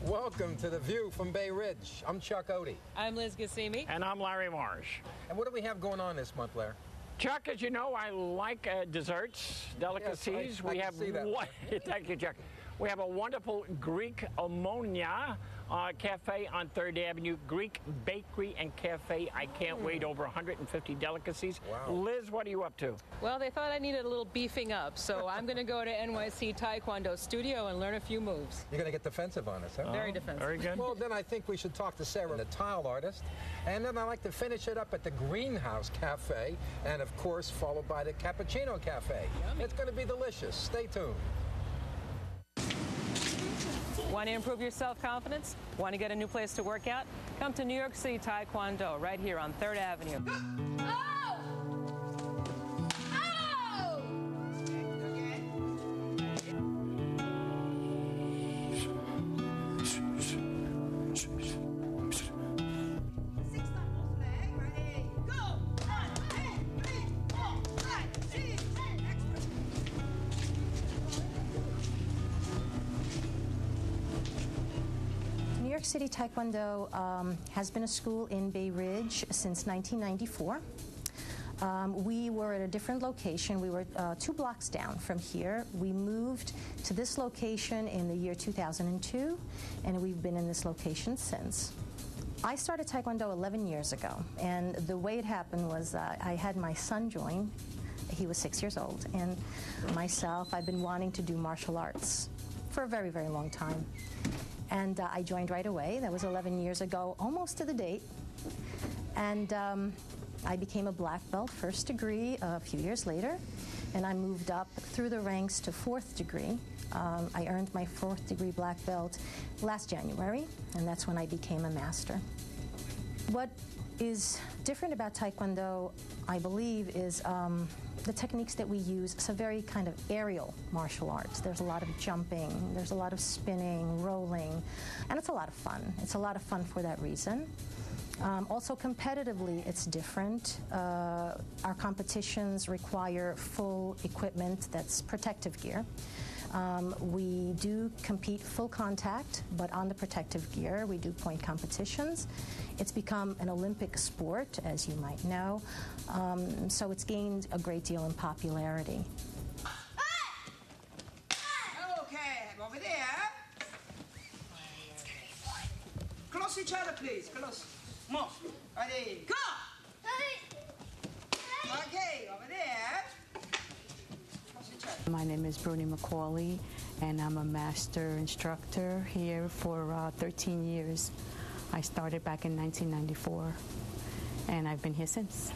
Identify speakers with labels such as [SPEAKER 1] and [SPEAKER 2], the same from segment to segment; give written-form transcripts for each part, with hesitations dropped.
[SPEAKER 1] Welcome to The View from Bay Ridge. I'm Chuck Odie.
[SPEAKER 2] I'm Liz Gassimi.
[SPEAKER 3] And I'm Larry Marsh.
[SPEAKER 1] And what do we have going on this month, Larry?
[SPEAKER 3] Chuck, as you know, I like desserts, delicacies.
[SPEAKER 1] Yes, I can see that.
[SPEAKER 3] Thank you, Chuck. We have a wonderful Greek ammonia cafe on 3rd Avenue, Greek Bakery and Cafe. I can't wait, over 150 delicacies.
[SPEAKER 1] Wow.
[SPEAKER 3] Liz, what are you up to?
[SPEAKER 2] Well, they thought I needed a little beefing up, so I'm going to go to NYC Tae-Kwon-Do studio and learn a few moves.
[SPEAKER 1] You're going to get defensive on us, huh?
[SPEAKER 2] Very defensive.
[SPEAKER 3] Very good.
[SPEAKER 1] Well, then I think we should talk to Sarah, the tile artist. And then I'd like to finish it up at the Greenhouse Cafe, and of course, followed by the Cappuccino Cafe.
[SPEAKER 2] Yummy.
[SPEAKER 1] It's going to be delicious. Stay tuned.
[SPEAKER 2] Want to improve your self-confidence? Want to get a new place to work out? Come to New York City Tae-Kwon-Do right here on 3rd Avenue.
[SPEAKER 4] Oh! Oh!
[SPEAKER 5] New York City Tae-Kwon-Do has been a school in Bay Ridge since 1994. We were at a different location. We were 2 blocks down from here. We moved to this location in the year 2002, and we've been in this location since. I started Taekwondo 11 years ago, and the way it happened was I had my son join. He was 6 years old, and myself, I've been wanting to do martial arts for a very, very long time. And I joined right away. That was 11 years ago, almost to the date. And I became a black belt, 1st degree, a few years later. And I moved up through the ranks to 4th degree. I earned my 4th degree black belt last January, and that's when I became a master. What is different about Taekwondo, I believe, is the techniques that we use. It's a very kind of aerial martial arts. There's a lot of jumping, there's a lot of spinning, rolling, and it's a lot of fun. It's a lot of fun for that reason. Also competitively, it's different. Our competitions require full equipment, that's protective gear. We do compete full contact, but on the protective gear. We do point competitions. It's become an Olympic sport, as you might know, so it's gained a great deal in popularity.
[SPEAKER 6] Okay, over there. Close each other, please. Close. Move. Ready, go! Okay, over there.
[SPEAKER 7] My name is Bruni McCauley, and I'm a master instructor here for 13 years. I started back in 1994, and I've been here since.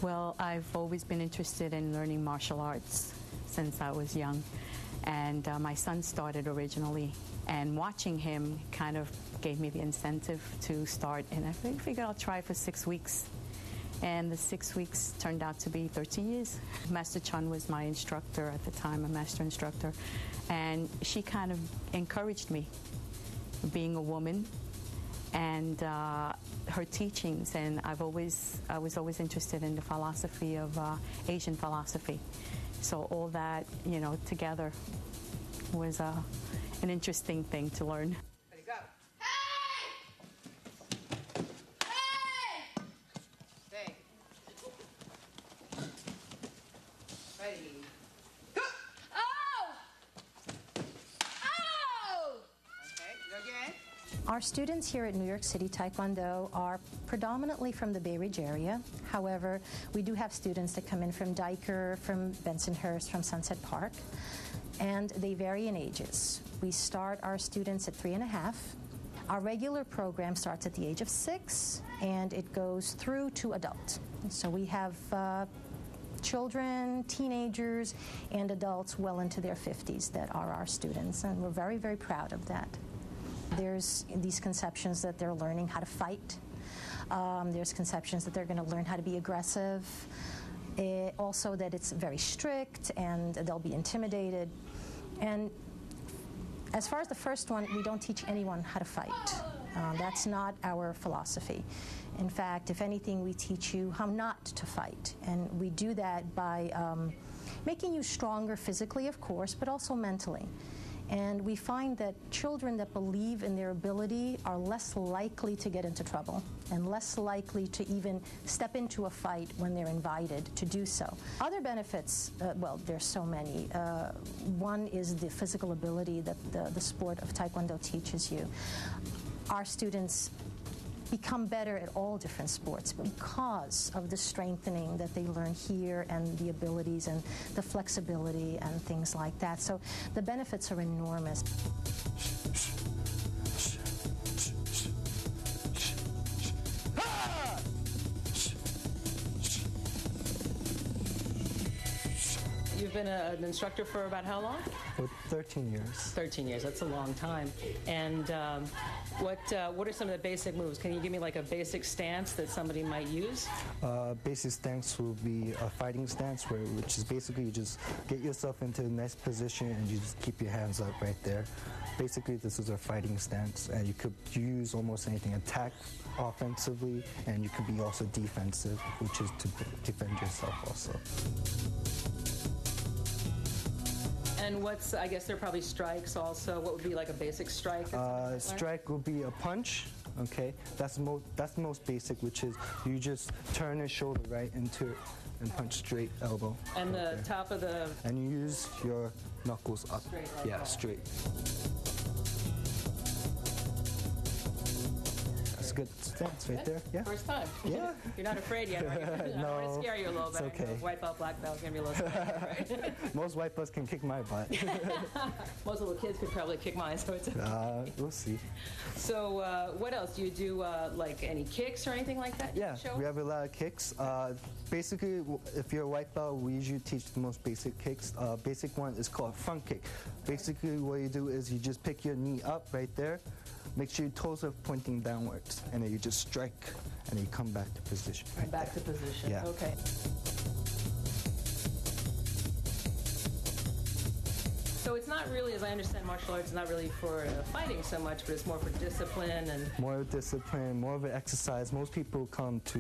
[SPEAKER 7] Well, I've always been interested in learning martial arts since I was young, and my son started originally, and watching him kind of gave me the incentive to start, and I figured I'll try for 6 weeks. And the 6 weeks turned out to be 13 years. Master Chun was my instructor at the time, a master instructor, and she kind of encouraged me, being a woman, and her teachings. And I was always interested in the philosophy of Asian philosophy. So all that, you know, together was an interesting thing to learn.
[SPEAKER 6] Ready, go. Ready. Go!
[SPEAKER 4] Oh! Oh!
[SPEAKER 6] Okay, go again.
[SPEAKER 5] Our students here at New York City Taekwondo are predominantly from the Bay Ridge area. However, we do have students that come in from Dyker, from Bensonhurst, from Sunset Park, and they vary in ages. We start our students at 3½. Our regular program starts at the age of 6, and it goes through to adult. So we have children, teenagers, and adults well into their 50s that are our students, and we're very, very proud of that. There's these conceptions that they're learning how to fight. There's conceptions that they're going to learn how to be aggressive. Also that it's very strict and they'll be intimidated. And as far as the first one, we don't teach anyone how to fight. That's not our philosophy. In fact, if anything, we teach you how not to fight. And we do that by making you stronger physically, of course, but also mentally. And we find that children that believe in their ability are less likely to get into trouble and less likely to even step into a fight when they're invited to do so. Other benefits, well, there's so many. One is the physical ability that the sport of Taekwondo teaches you. Our students become better at all different sports because of the strengthening that they learn here and the abilities and the flexibility and things like that. So the benefits are enormous.
[SPEAKER 2] You've been an instructor for about how long?
[SPEAKER 8] For 13 years.
[SPEAKER 2] 13 years, that's a long time. And what are some of the basic moves? Can you give me like a basic stance that somebody might use?
[SPEAKER 8] Basic stance will be a fighting stance, which is basically you just get yourself into a nice position and you just keep your hands up right there. Basically, this is a fighting stance, and you could use almost anything. Attack offensively, and you could be also defensive, which is to defend yourself also.
[SPEAKER 2] And I guess there are probably strikes also. What would be like a basic strike?
[SPEAKER 8] Strike will be a punch, okay? That's the most basic, which is you just turn your shoulder right into it and punch straight elbow.
[SPEAKER 2] And the top of the...
[SPEAKER 8] And you use your knuckles up.
[SPEAKER 2] Straight like
[SPEAKER 8] yeah,
[SPEAKER 2] that.
[SPEAKER 8] Straight. That's a good stance right there. Yeah.
[SPEAKER 2] First time.
[SPEAKER 8] Yeah.
[SPEAKER 2] You're not afraid yet, are you?
[SPEAKER 8] No.
[SPEAKER 2] I want to scare you a little bit.
[SPEAKER 8] It's okay.
[SPEAKER 2] White belt, black belt, going to be a little scary, right?
[SPEAKER 8] Most white belts can kick my butt.
[SPEAKER 2] Most little kids could probably kick mine, so it's okay.
[SPEAKER 8] We'll see.
[SPEAKER 2] So what else? Do you do like any kicks or anything like that?
[SPEAKER 8] Yeah, we have a lot of kicks. Basically, if you're a white belt, we usually teach the most basic kicks. Basic one is called front kick. Basically, what you do is you just pick your knee up right there. Make sure your toes are pointing downwards, and then you just strike, and then you come back to position. Right
[SPEAKER 2] back
[SPEAKER 8] there.
[SPEAKER 2] to position.
[SPEAKER 8] Yeah.
[SPEAKER 2] Okay. So it's not really, as I understand, martial arts is not really for fighting so much, but it's more for discipline and...
[SPEAKER 8] More discipline, more of an exercise. Most people come to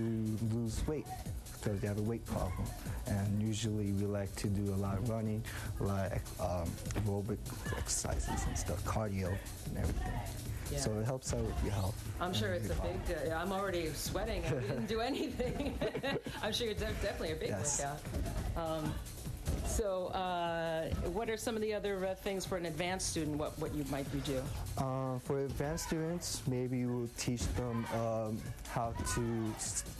[SPEAKER 8] lose weight because they have a weight problem. And usually we like to do a lot of running, a lot of aerobic exercises and stuff, cardio and everything.
[SPEAKER 2] Yeah.
[SPEAKER 8] So it helps out with your health.
[SPEAKER 2] I'm sure it's a big, I'm already sweating and we didn't do anything. I'm sure it's definitely a big workout. So what are some of the other things for an advanced student, what you might do?
[SPEAKER 8] For advanced students, maybe we'll teach them how to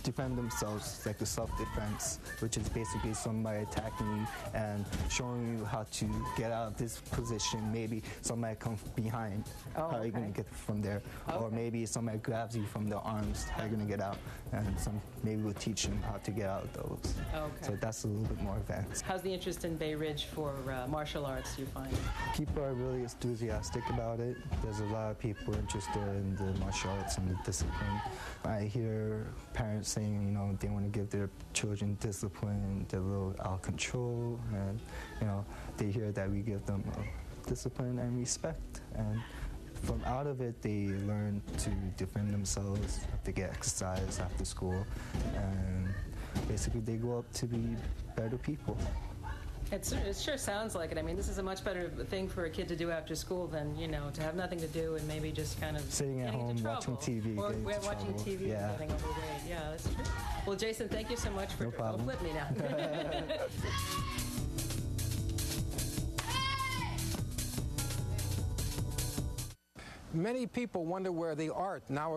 [SPEAKER 8] defend themselves, like the self-defense, which is basically somebody attacking you and showing you how to get out of this position. Maybe somebody comes behind, how are you going to get from there? Or maybe somebody grabs you from the arms, how are you going to get out? And maybe we'll teach them how to get out of those. So that's a little bit more advanced.
[SPEAKER 2] How's the interest in Bay Ridge for martial arts, do you find?
[SPEAKER 8] People are really enthusiastic about it. There's a lot of people interested in the martial arts and the discipline. I hear parents saying, you know, they want to give their children discipline, they're a little out of control, and, you know, they hear that we give them discipline and respect. And from out of it, they learn to defend themselves, have to get exercise after school, and basically they grow up to be better people.
[SPEAKER 2] It sure sounds like it. I mean, this is a much better thing for a kid to do after school than, you know, to have nothing to do and maybe just kind of
[SPEAKER 8] sitting at home watching TV.
[SPEAKER 2] Or watching TV and getting overweight. Yeah, that's true. Well, Jason, thank you so much for...
[SPEAKER 8] No problem.
[SPEAKER 2] Flip me now.
[SPEAKER 1] Many people wonder where the art now